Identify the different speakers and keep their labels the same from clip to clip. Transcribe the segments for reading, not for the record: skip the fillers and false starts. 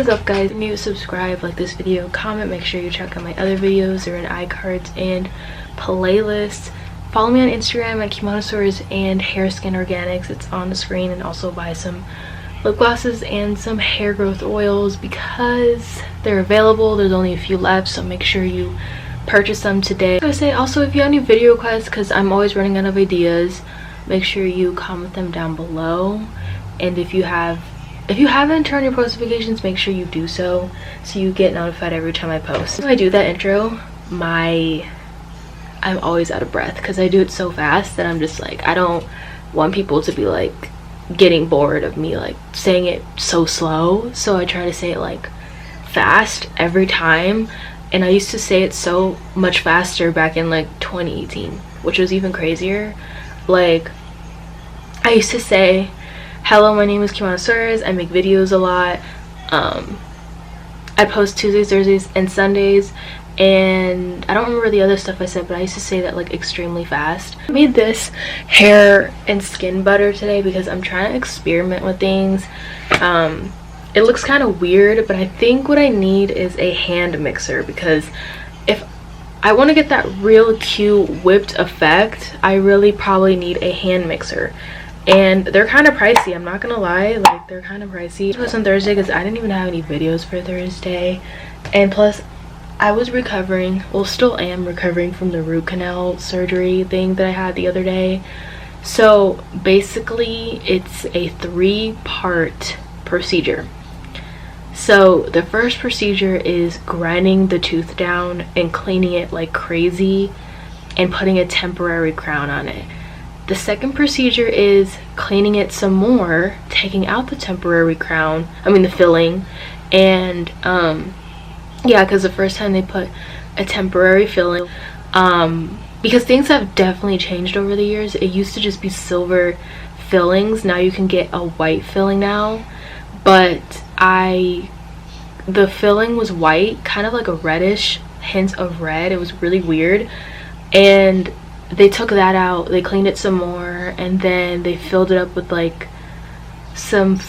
Speaker 1: is up, guys? If you're new, subscribe, like this video, comment, make sure you check out my other videos. They're in iCards and playlists. Follow me on Instagram at Kimonosaurus and Hair Skin Organics. It's on the screen. And also buy some lip glosses and some hair growth oils because they're available. There's only a few left, so make sure you purchase them today. I say also, if you have any video requests, because I'm always running out of ideas, make sure you comment them down below. And if you haven't turned your post notifications, make sure you do so you get notified every time I post. When I do that intro, I'm always out of breath because I do it so fast that I'm just like, I don't want people to be like getting bored of me like saying it so slow, so I try to say it like fast every time. And I used to say it so much faster back in like 2018, which was even crazier. Like, I used to say, hello, my name is Kimonosaurus, I make videos a lot, I post Tuesdays, Thursdays, and Sundays, and I don't remember the other stuff I said, but I used to say that like extremely fast. I made this hair and skin butter today because I'm trying to experiment with things. It looks kind of weird, but I think what I need is a hand mixer, because if I want to get that real cute whipped effect, I really probably need a hand mixer. And they're kind of pricey, I'm not gonna lie, like they're kind of pricey. It was on Thursday because I didn't even have any videos for Thursday, and plus I was recovering, well still am recovering from the root canal surgery thing that I had the other day. So basically it's a 3-part procedure. So the first procedure is grinding the tooth down and cleaning it like crazy and putting a temporary crown on it. The second procedure is cleaning it some more, taking out the temporary crown, the filling, and yeah, because the first time they put a temporary filling, because things have definitely changed over the years. It used to just be silver fillings, now you can get a white filling now, but the filling was white, kind of like a reddish hint of red. It was really weird, and they took that out, they cleaned it some more, and then they filled it up with like some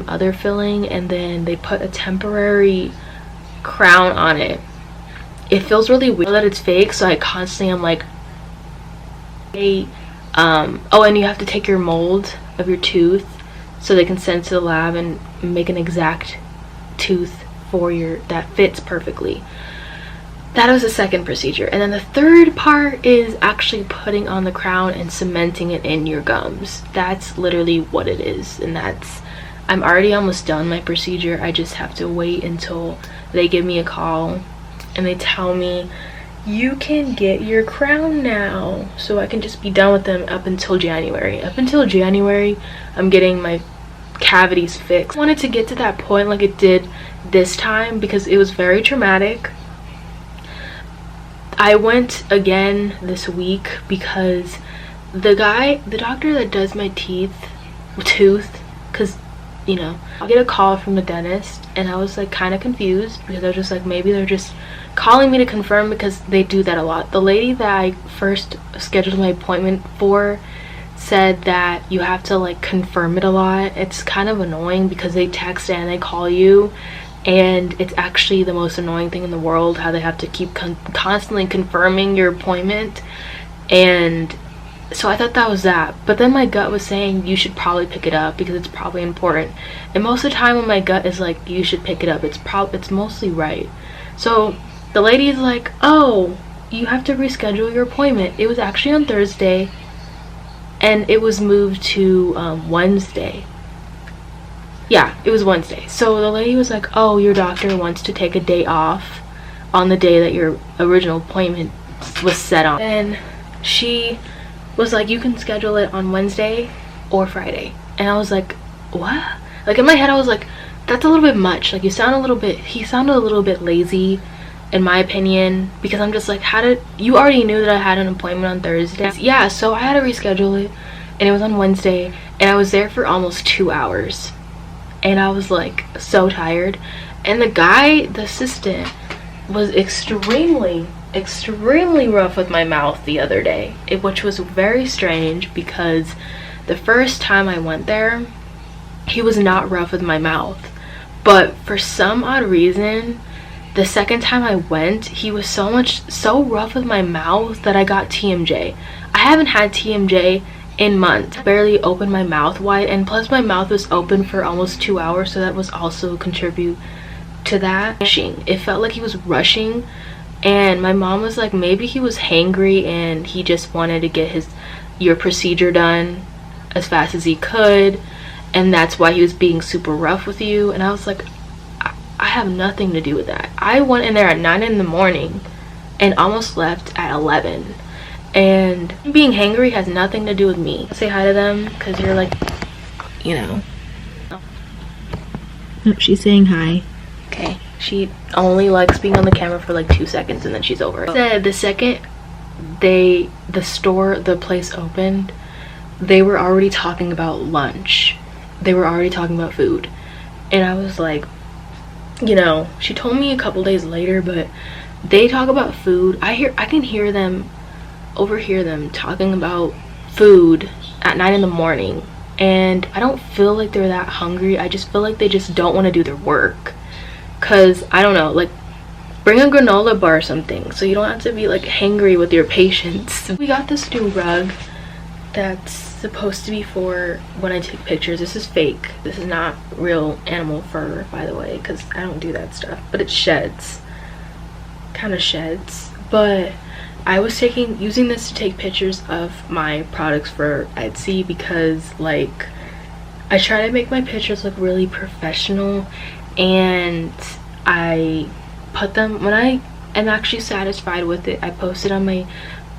Speaker 1: other filling, and then they put a temporary crown on it. It feels really weird that it's fake, so I constantly am like, hey, oh, and you have to take your mold of your tooth so they can send it to the lab and make an exact tooth for that fits perfectly. That was the second procedure. And then the third part is actually putting on the crown and cementing it in your gums. That's literally what it is. And I'm already almost done my procedure. I just have to wait until they give me a call and they tell me, you can get your crown now. So I can just be done with them up until January. Up until January, I'm getting my cavities fixed. I wanted to get to that point like it did this time because it was very traumatic. I went again this week because the doctor that does my tooth, because I'll get a call from the dentist, and I was like kind of confused because I was just like, maybe they're just calling me to confirm, because they do that a lot. The lady that I first scheduled my appointment for said that you have to like confirm it a lot. It's kind of annoying because they text and they call you, and it's actually the most annoying thing in the world how they have to keep constantly confirming your appointment. And so I thought that was that, but then my gut was saying you should probably pick it up because it's probably important, and most of the time when my gut is like you should pick it up, it's mostly right. So the lady is like, oh, you have to reschedule your appointment. It was actually on Thursday and it was moved to Wednesday. Yeah, it was Wednesday. So the lady was like, oh, your doctor wants to take a day off on the day that your original appointment was set on. And she was like, you can schedule it on Wednesday or Friday. And I was like, what? Like in my head I was like, that's a little bit much. Like he sounded a little bit lazy in my opinion, because I'm just like, you already knew that I had an appointment on Thursday. Yeah, so I had to reschedule it, and it was on Wednesday, and I was there for almost 2 hours. And I was like so tired, and the assistant was extremely rough with my mouth the other day, which was very strange because the first time I went there he was not rough with my mouth, But for some odd reason, the second time I went, he was so rough with my mouth that I got TMJ. I haven't had TMJ in months. I barely opened my mouth wide, and plus my mouth was open for almost 2 hours, so that was also contribute to that. It felt like he was rushing, and my mom was like, maybe he was hangry and he just wanted to get your procedure done as fast as he could, and that's why he was being super rough with you. And I was like, I have nothing to do with that. I went in there at 9 in the morning and almost left at 11, and being hangry has nothing to do with me. Say hi to them because you're like, you know. Oh, she's saying hi. Okay, she only likes being on the camera for like 2 seconds and then she's over it. Said the second the place opened, they were already talking about lunch. They were already talking about food. And I was like, you know, she told me a couple days later, but they talk about food. I can overhear them talking about food at 9 in the morning, and I don't feel like they're that hungry. I just feel like they just don't want to do their work, because I don't know, like, bring a granola bar or something so you don't have to be like hangry with your patients. We got this new rug that's supposed to be for when I take pictures. This is fake. This is not real animal fur, by the way, because I don't do that stuff, but it sheds, kind of sheds. But I was using this to take pictures of my products for Etsy, because like I try to make my pictures look really professional, and I put them, when I am actually satisfied with it, I post it on my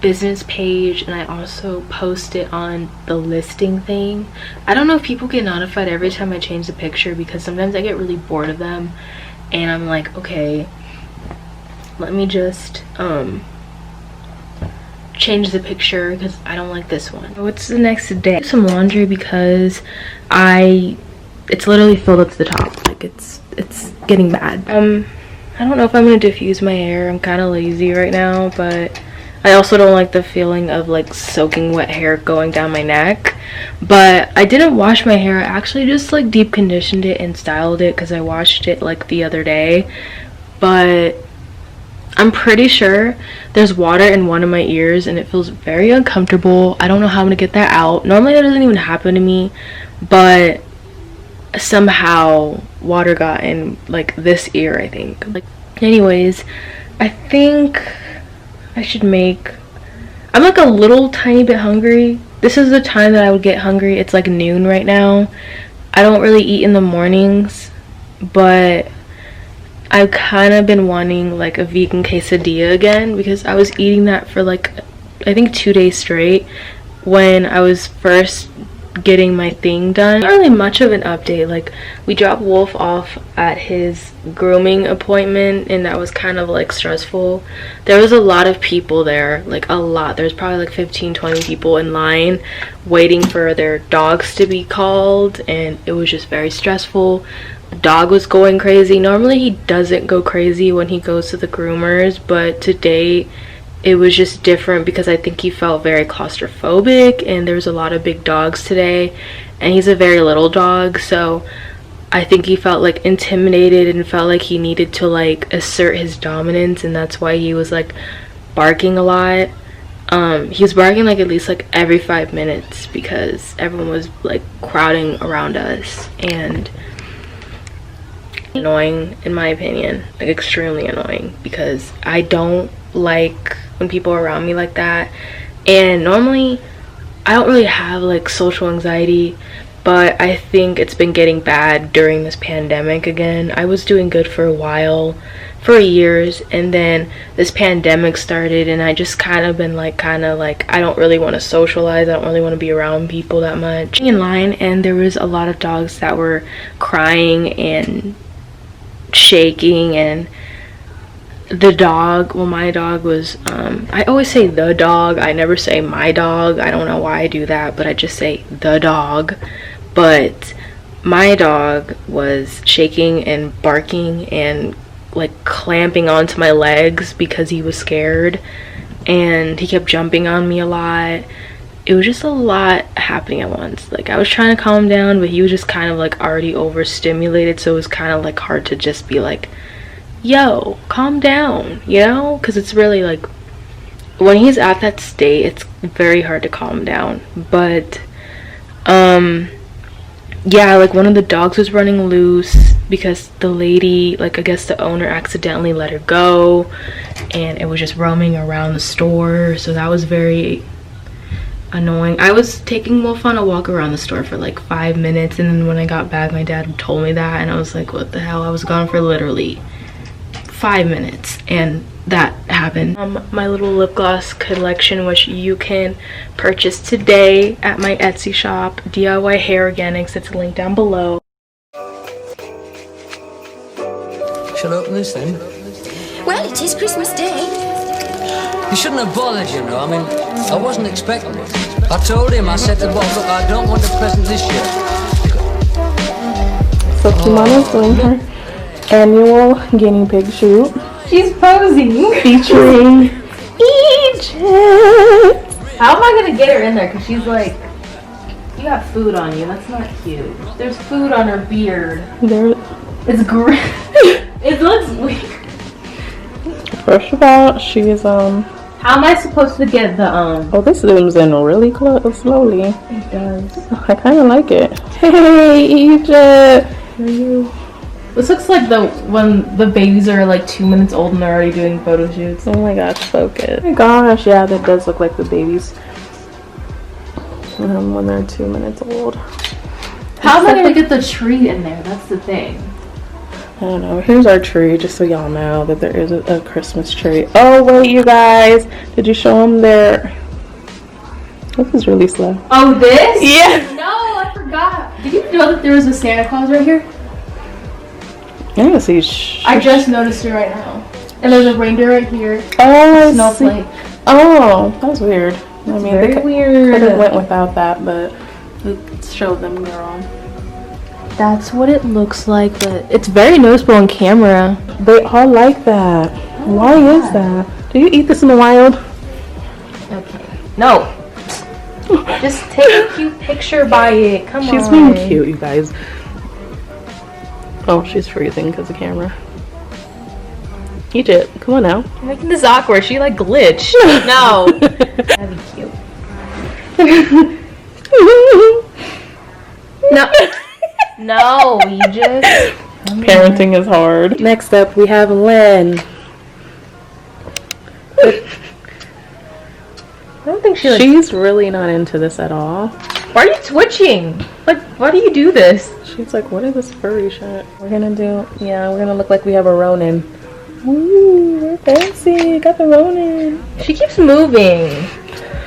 Speaker 1: business page, and I also post it on the listing thing. I don't know if people get notified every time I change the picture, because sometimes I get really bored of them and I'm like, okay, let me just change the picture because I don't like this one. So it's the next day. Some laundry because it's literally filled up to the top. Like it's getting bad. I don't know if I'm gonna diffuse my hair. I'm kind of lazy right now, but I also don't like the feeling of like soaking wet hair going down my neck. But I didn't wash my hair. I actually just like deep conditioned it and styled it because I washed it like the other day. But I'm pretty sure there's water in one of my ears and it feels very uncomfortable. I don't know how I'm gonna get that out. Normally that doesn't even happen to me, but somehow water got in like this ear, I think. Like, anyways, I think I should I'm like a little tiny bit hungry. This is the time that I would get hungry. It's like noon right now. I don't really eat in the mornings, but I've kind of been wanting like a vegan quesadilla again, because I was eating that for like I think 2 days straight when I was first getting my thing done. Not really much of an update. Like, we dropped Wolf off at his grooming appointment, and that was kind of like stressful. There was a lot of people there, like a lot. There's probably like 15-20 people in line waiting for their dogs to be called, and it was just very stressful. The dog was going crazy. Normally he doesn't go crazy when he goes to the groomers, but today it was just different because I think he felt very claustrophobic, and there was a lot of big dogs today, and he's a very little dog, so I think he felt like intimidated and felt like he needed to like assert his dominance, and that's why he was like barking a lot. He was barking like at least like every 5 minutes because everyone was like crowding around us, and annoying in my opinion, like extremely annoying, because I don't like when people are around me like that. And normally I don't really have like social anxiety, but I think it's been getting bad during this pandemic again. I was doing good for a while, for years, and then this pandemic started, and I just kind of I don't really want to socialize. I don't really want to be around people that much. In line, and there was a lot of dogs that were crying and shaking, and the dog, well, my dog was I always say the dog, I never say my dog. I don't know why I do that, but I just say the dog. But my dog was shaking and barking and like clamping onto my legs because he was scared, and he kept jumping on me a lot. it was just a lot happening at once. Like I was trying to calm down, but he was just kind of like already overstimulated, so it was kind of like hard to just be like, yo, calm down, you know? Because it's really like, when he's at that state, it's very hard to calm down. But yeah, like one of the dogs was running loose because the lady, like I guess the owner accidentally let her go, and it was just roaming around the store, so that was very annoying. I was taking Wolf on a walk around the store for like 5 minutes, and then when I got back, my dad told me that, and I was like, what the hell? I was gone for literally 5 minutes, and that happened. My little lip gloss collection, which you can purchase today at my Etsy shop, DIY Hair Organics. It's linked down below.
Speaker 2: Shall I open this then?
Speaker 3: Well, it is Christmas Day.
Speaker 2: You shouldn't have bothered, you know. I mean, I wasn't expecting it. I told him, I said to Bob, look, I don't want a present this year.
Speaker 4: So Kimana's doing her annual guinea pig shoot.
Speaker 1: She's posing.
Speaker 4: Featuring Egypt.
Speaker 1: How am I gonna get her in there? Because she's like, you got food on you. That's not cute. There's food on her beard.
Speaker 4: There.
Speaker 1: It's great. It looks weird.
Speaker 4: First of all, she is
Speaker 1: How am I supposed to get the
Speaker 4: Oh, this zooms in really slowly.
Speaker 1: It does.
Speaker 4: I kind of like it. Hey, Egypt. Are you?
Speaker 1: This looks like when the babies are like 2 minutes old and they're already doing photo shoots.
Speaker 4: Oh my gosh, focus. Oh my gosh, yeah, that does look like the babies when they're 2 minutes old.
Speaker 1: How am I gonna get the tree in there? That's the thing.
Speaker 4: I don't know. Here's our tree, just so y'all know that there is a Christmas tree. Oh wait, you guys, did you show them their? This is really slow.
Speaker 1: Oh, this?
Speaker 4: Yeah.
Speaker 1: No, I forgot. Did you know that there was a Santa Claus right here?
Speaker 4: I didn't see.
Speaker 1: I just noticed it right now. And there's a reindeer right here.
Speaker 4: Oh, I
Speaker 1: Snowflake.
Speaker 4: see. Oh, that was weird. I mean,
Speaker 1: very
Speaker 4: they
Speaker 1: weird.
Speaker 4: could have went without that, but it showed them girl.
Speaker 1: That's what it looks like, but it's very noticeable on camera.
Speaker 4: They all like that. Why is that? Do you eat this in the wild?
Speaker 1: Okay. No. Just take a cute picture by it. Come on.
Speaker 4: She's being cute, you guys. Oh, she's freezing because of camera. Egypt, come on now.
Speaker 1: You're making this awkward. She like glitched. No. That'd be cute. No. No, you just.
Speaker 4: Parenting is hard. Next up, we have Len.
Speaker 1: I don't think
Speaker 4: She's really not into this at all.
Speaker 1: Why are you twitching? Like, why do you do this?
Speaker 4: She's like, what is this furry shit? We're gonna look like we have a Ronin. Ooh, we're fancy. Got the Ronin.
Speaker 1: She keeps moving.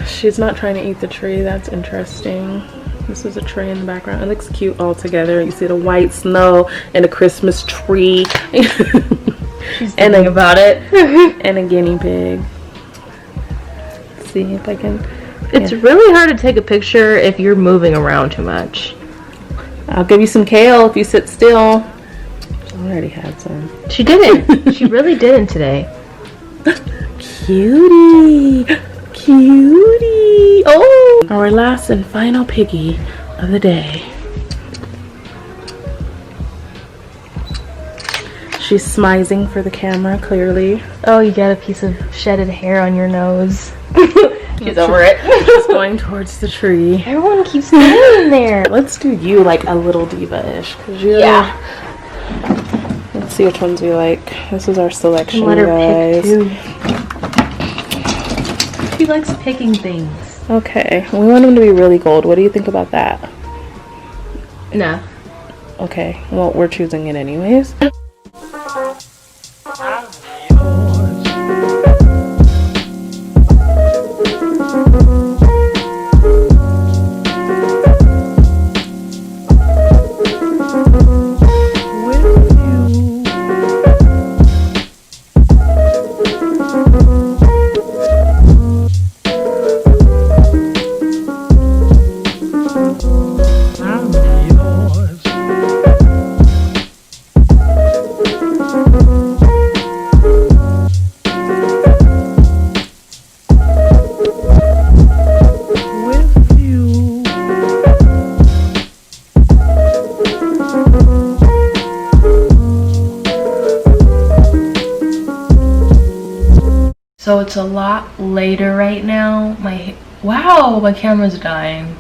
Speaker 4: She's not trying to eat the tree. That's interesting. This is a tree in the background. It looks cute all together. You see the white snow and a Christmas tree.
Speaker 1: She's thinking about it.
Speaker 4: And a guinea pig. Let's see if I can.
Speaker 1: It's really hard to take a picture if you're moving around too much.
Speaker 4: I'll give you some kale if you sit still. I already had some.
Speaker 1: She didn't. She really didn't today.
Speaker 4: Cutie. Cutie. Oh! Our last and final piggy of the day. She's smizing for the camera, clearly.
Speaker 1: Oh, you got a piece of shedded hair on your nose. She's over it.
Speaker 4: She's going towards the tree.
Speaker 1: Everyone keeps getting in there.
Speaker 4: Let's do you like a little diva-ish.
Speaker 1: Yeah.
Speaker 4: Let's see which ones we like. This is our selection,
Speaker 1: Let her
Speaker 4: guys.
Speaker 1: pick too. She likes picking things.
Speaker 4: Okay, we want them to be really gold. What do you think about that?
Speaker 1: No.
Speaker 4: Okay, well, we're choosing it anyways.
Speaker 1: So it's a lot later right now. Wow, my camera's dying.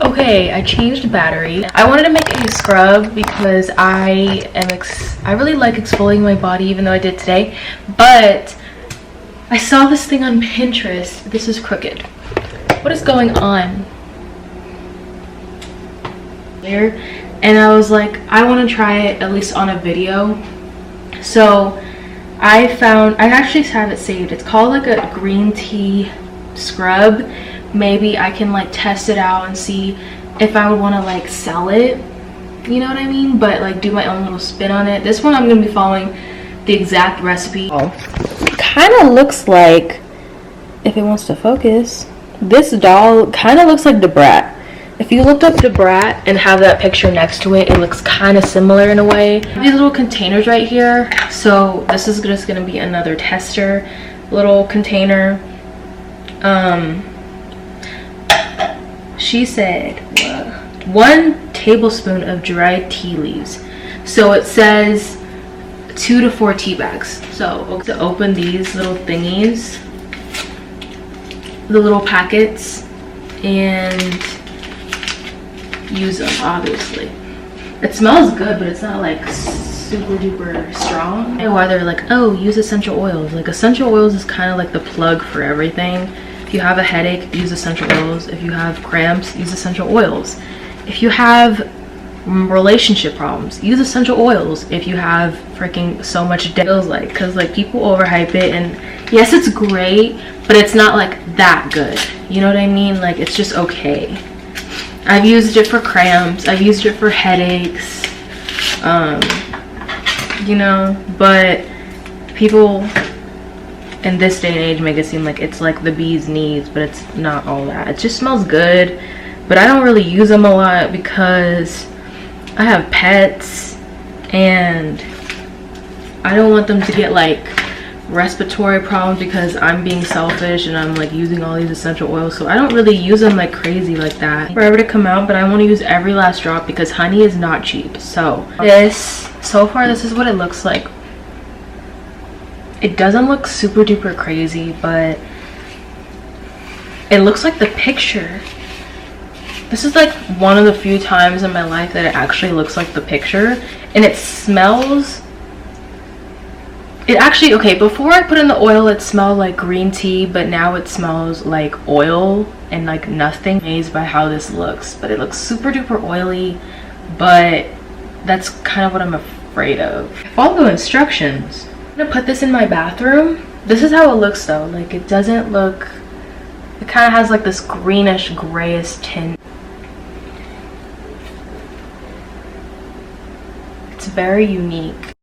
Speaker 1: Okay, I changed the battery. I wanted to make a scrub because I really like exfoliating my body, even though I did today, but I saw this thing on Pinterest. This is crooked. What is going on here? And I was like, I want to try it at least on a video. So I actually have it saved. It's called like a green tea scrub. Maybe I can like test it out and see if I would want to like sell it, you know what I mean, but like do my own little spin on it. This one I'm gonna be following the exact recipe. Kind of looks like, if it wants to focus, this doll kind of looks like the Brat. If you looked up the Brat and have that picture next to it, it looks kind of similar in a way. These little containers right here, so this is just gonna be another tester little container. She said 1 tablespoon of dried tea leaves. So it says 2 to 4 tea bags. So to open these little thingies, the little packets, and use them, obviously. It smells good, but it's not like super duper strong. I know why they're like, oh, use essential oils. Like, essential oils is kind of like the plug for everything. If you have a headache, use essential oils. If you have cramps, use essential oils. If you have relationship problems, use essential oils. If you have freaking so much feels like, because like people overhype it, and yes, it's great, but it's not like that good, you know what I mean? Like, it's just okay. I've used it for cramps, I've used it for headaches, you know, but people in this day and age make it seem like it's like the bee's knees, but it's not all that. It just smells good, but I don't really use them a lot because I have pets and I don't want them to get like respiratory problems because I'm being selfish and I'm like using all these essential oils. So I don't really use them like crazy like that. Forever to come out, but I want to use every last drop because honey is not cheap. So so far this is what it looks like. It doesn't look super duper crazy, but it looks like the picture. This is like one of the few times in my life that it actually looks like the picture, and it smells, it actually, okay, before I put in the oil it smelled like green tea, but now it smells like oil and like nothing. I'm amazed by how this looks, but it looks super duper oily, but that's kind of what I'm afraid of. Follow the instructions. I'm gonna put this in my bathroom. This is how it looks though. Like, it doesn't look, it kind of has like this greenish grayish tint. It's very unique.